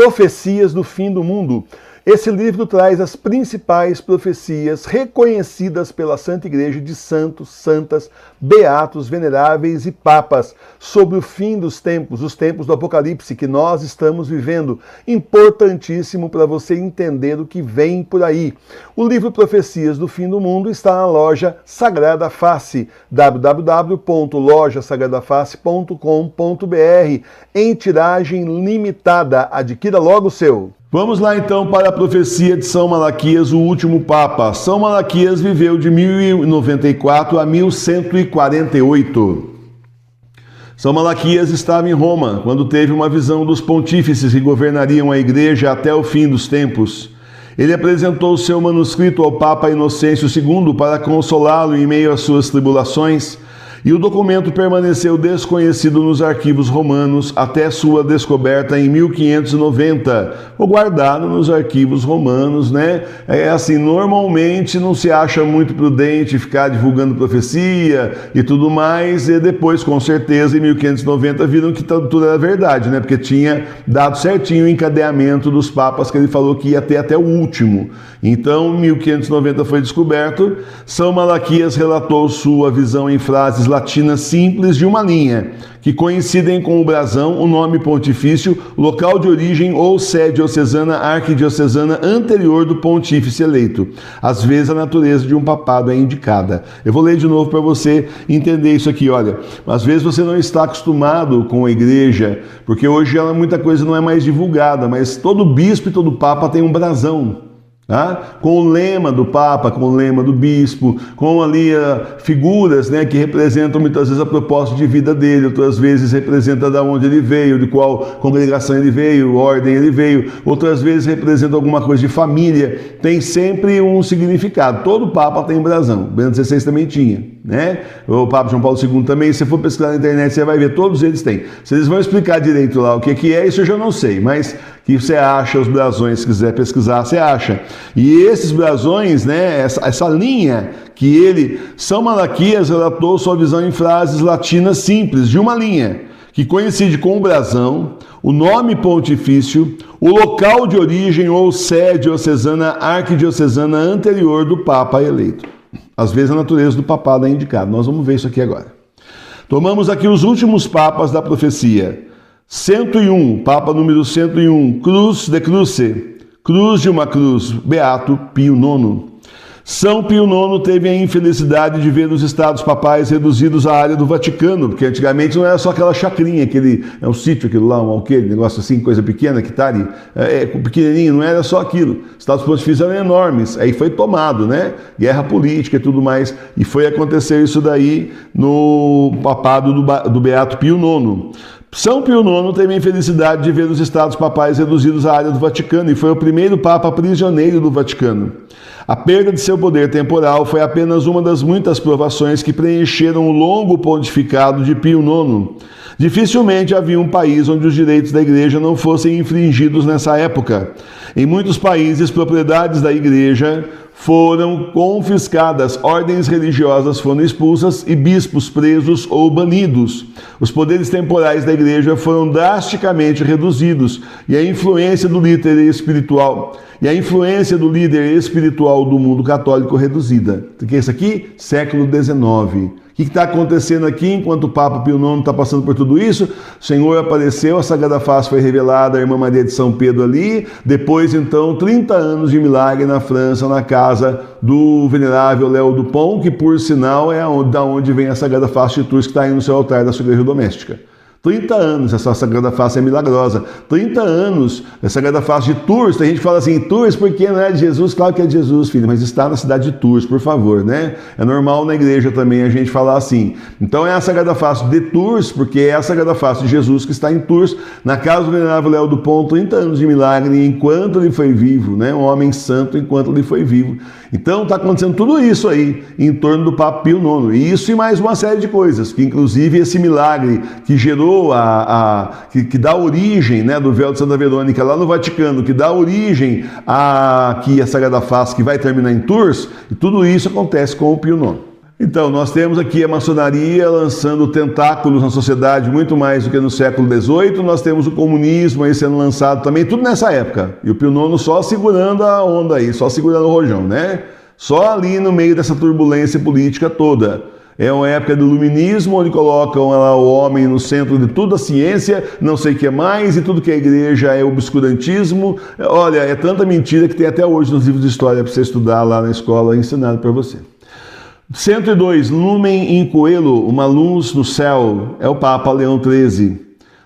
Profecias do Fim do Mundo. Esse livro traz as principais profecias reconhecidas pela Santa Igreja de santos, santas, beatos, veneráveis e papas sobre o fim dos tempos, os tempos do Apocalipse que nós estamos vivendo. Importantíssimo para você entender o que vem por aí. O livro Profecias do Fim do Mundo está na loja Sagrada Face, www.lojasagradaface.com.br, em tiragem limitada. Adquira logo o seu. Vamos lá então para a profecia de São Malaquias, o último Papa. São Malaquias viveu de 1094 a 1148. São Malaquias estava em Roma quando teve uma visão dos pontífices que governariam a igreja até o fim dos tempos. Ele apresentou seu manuscrito ao Papa Inocêncio II para consolá-lo em meio às suas tribulações, e o documento permaneceu desconhecido nos arquivos romanos até sua descoberta em 1590, ou guardado nos arquivos romanos, né? É assim, normalmente não se acha muito prudente ficar divulgando profecia e tudo mais, e depois, com certeza, em 1590 viram que tudo era verdade, né? Porque tinha dado certinho o encadeamento dos papas que ele falou que ia ter até o último. Então, em 1590 foi descoberto. São Malaquias relatou sua visão em frases latinas simples de uma linha, que coincidem com o brasão, o nome pontifício, local de origem ou sede diocesana, arquidiocesana anterior do pontífice eleito. Às vezes a natureza de um papado é indicada. Eu vou ler de novo para você entender isso aqui, olha. Às vezes você não está acostumado com a igreja, porque hoje muita coisa não é mais divulgada, mas todo bispo e todo papa tem um brasão. Com o lema do Papa, com o lema do Bispo, com ali figuras, né, que representam muitas vezes a proposta de vida dele, outras vezes representa de onde ele veio, de qual congregação ele veio, ordem ele veio, outras vezes representa alguma coisa de família, tem sempre um significado. Todo Papa tem brasão, Bento XVI também tinha, né? O Papa João Paulo II também, se você for pesquisar na internet você vai ver, todos eles têm. Se eles vão explicar direito lá o que é, isso eu já não sei, mas que você acha os brasões, se quiser pesquisar, você acha. E esses brasões, né, essa linha que São Malaquias relatou sua visão em frases latinas simples, de uma linha, que coincide com o brasão, o nome pontifício, o local de origem ou sede diocesana, arquidiocesana anterior do Papa eleito. Às vezes a natureza do papado é indicada. Nós vamos ver isso aqui agora. Tomamos aqui os últimos papas da profecia. 101, Papa número 101, Cruz de Cruce, cruz de uma cruz, Beato Pio IX. São Pio IX teve a infelicidade de ver os estados papais reduzidos à área do Vaticano, porque antigamente não era só aquela chacrinha, um sítio, aquilo lá, aquele negócio assim, coisa pequena que está ali, pequenininho, não era só aquilo. Os estados pontifícios eram enormes, aí foi tomado, né? Guerra política e tudo mais, e foi acontecer isso daí no papado do Beato Pio IX. São Pio IX teve a infelicidade de ver os estados papais reduzidos à área do Vaticano e foi o primeiro papa prisioneiro do Vaticano. A perda de seu poder temporal foi apenas uma das muitas provações que preencheram o longo pontificado de Pio IX. Dificilmente havia um país onde os direitos da igreja não fossem infringidos nessa época. Em muitos países, propriedades da igreja foram confiscadas, ordens religiosas foram expulsas e bispos presos ou banidos. Os poderes temporais da igreja foram drasticamente reduzidos e a influência do líder espiritual do mundo católico reduzida. O que é isso aqui? Século XIX. O que está acontecendo aqui enquanto o Papa Pio IX está passando por tudo isso? O Senhor apareceu, a Sagrada Face foi revelada, a Irmã Maria de São Pedro ali, depois então 30 anos de milagre na França, na casa do venerável Léo Dupont, que por sinal é da onde vem a Sagrada Face de Tours que está aí no seu altar da sua igreja doméstica. 30 anos, essa Sagrada Face é milagrosa. 30 anos, a Sagrada Face de Tours. Tem gente que fala assim, Tours porque não é de Jesus? Claro que é de Jesus, filho, mas está na cidade de Tours, por favor, né? É normal na igreja também a gente falar assim. Então é a Sagrada Face de Tours, porque é a Sagrada Face de Jesus que está em Tours, na casa do venerável Léo Dupont, 30 anos de milagre enquanto ele foi vivo, né? Um homem santo enquanto ele foi vivo. Então está acontecendo tudo isso aí em torno do Papa Pio IX. E isso e mais uma série de coisas, que inclusive esse milagre que gerou que dá origem, né, do véu de Santa Verônica lá no Vaticano, que dá origem a Sagrada Face que vai terminar em Tours, e tudo isso acontece com o Pio IX. Então, nós temos aqui a maçonaria lançando tentáculos na sociedade muito mais do que no século XVIII, nós temos o comunismo aí sendo lançado também, tudo nessa época. E o Pio IX só segurando a onda aí, só segurando o rojão, né? Só ali no meio dessa turbulência política toda. É uma época do iluminismo, onde colocam lá o homem no centro de tudo, a ciência, não sei o que mais, e tudo que é igreja é obscurantismo. Olha, é tanta mentira que tem até hoje nos livros de história para você estudar lá na escola, ensinado para você. 102, Lumen in Coelo, uma luz no céu, é o Papa Leão XIII.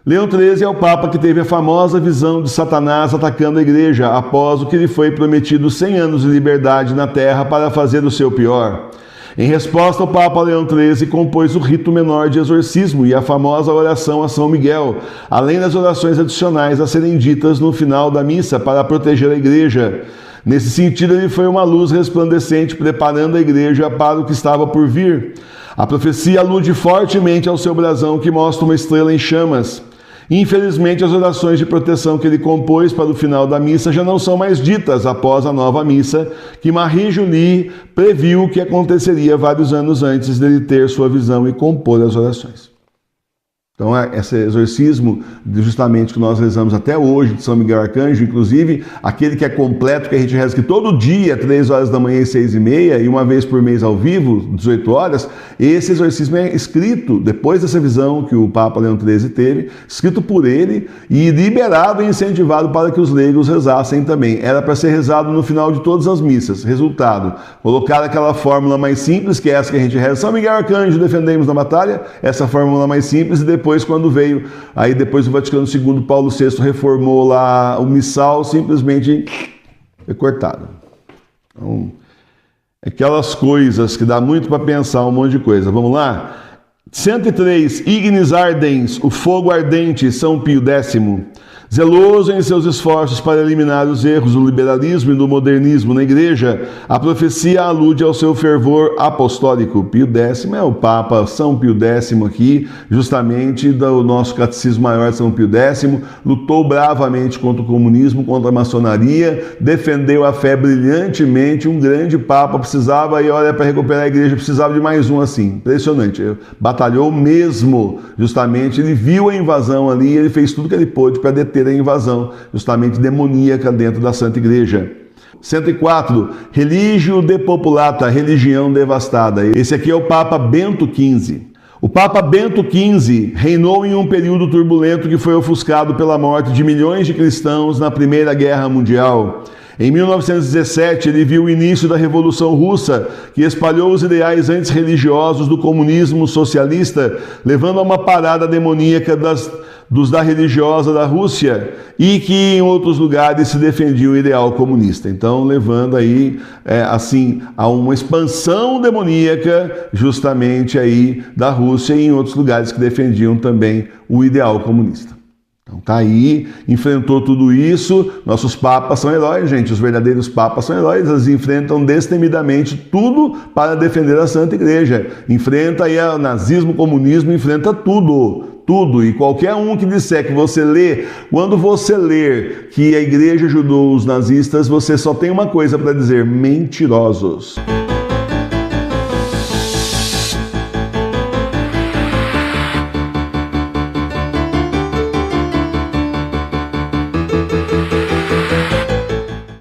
Leão XIII é o Papa que teve a famosa visão de Satanás atacando a igreja após o que lhe foi prometido 100 anos de liberdade na terra para fazer o seu pior. Em resposta, o Papa Leão XIII compôs o rito menor de exorcismo e a famosa oração a São Miguel, além das orações adicionais a serem ditas no final da missa para proteger a igreja. Nesse sentido, ele foi uma luz resplandecente preparando a igreja para o que estava por vir. A profecia alude fortemente ao seu brasão, que mostra uma estrela em chamas. Infelizmente, as orações de proteção que ele compôs para o final da missa já não são mais ditas após a nova missa, que Marie-Julie previu que aconteceria vários anos antes dele ter sua visão e compor as orações. Então, esse exorcismo, justamente que nós rezamos até hoje, de São Miguel Arcanjo, inclusive, aquele que é completo, que a gente reza que todo dia, 3 horas da manhã e 6h30, e uma vez por mês ao vivo, 18 horas, esse exorcismo é escrito, depois dessa visão que o Papa Leão XIII teve, escrito por ele e liberado e incentivado para que os leigos rezassem também. Era para ser rezado no final de todas as missas. Resultado, colocar aquela fórmula mais simples, que é essa que a gente reza, São Miguel Arcanjo, defendemos na batalha, essa fórmula mais simples, e depois, quando veio, aí depois o Vaticano II, Paulo VI reformou lá o missal, simplesmente foi cortado. Então, aquelas coisas que dá muito para pensar, um monte de coisa. Vamos lá? 103, Ignis Ardens, o fogo ardente, São Pio X. Zeloso em seus esforços para eliminar os erros do liberalismo e do modernismo na igreja, a profecia alude ao seu fervor apostólico. Pio X é o Papa São Pio X aqui, justamente do nosso Catecismo Maior de São Pio X, lutou bravamente contra o comunismo, contra a maçonaria, defendeu a fé brilhantemente, um grande Papa, precisava, e olha, para recuperar a igreja, precisava de mais um assim, impressionante, batalhou mesmo, justamente, ele viu a invasão ali, ele fez tudo que ele pôde para deter a invasão, justamente demoníaca dentro da Santa Igreja. 104, Religio depopulata, religião devastada. Esse aqui é o Papa Bento XV. O Papa Bento XV reinou em um período turbulento que foi ofuscado pela morte de milhões de cristãos na Primeira Guerra Mundial. Em 1917, ele viu o início da Revolução Russa, que espalhou os ideais antirreligiosos do comunismo socialista, levando a uma parada demoníaca dos da religiosa da Rússia, e que em outros lugares se defendia o ideal comunista. Então, levando aí, assim, a uma expansão demoníaca, justamente aí da Rússia e em outros lugares que defendiam também o ideal comunista. Então tá aí, enfrentou tudo isso, nossos papas são heróis, gente, os verdadeiros papas são heróis, eles enfrentam destemidamente tudo para defender a Santa Igreja, enfrenta aí o nazismo, o comunismo, enfrenta tudo, e qualquer um que disser que você lê, quando você ler que a Igreja ajudou os nazistas, você só tem uma coisa para dizer: mentirosos.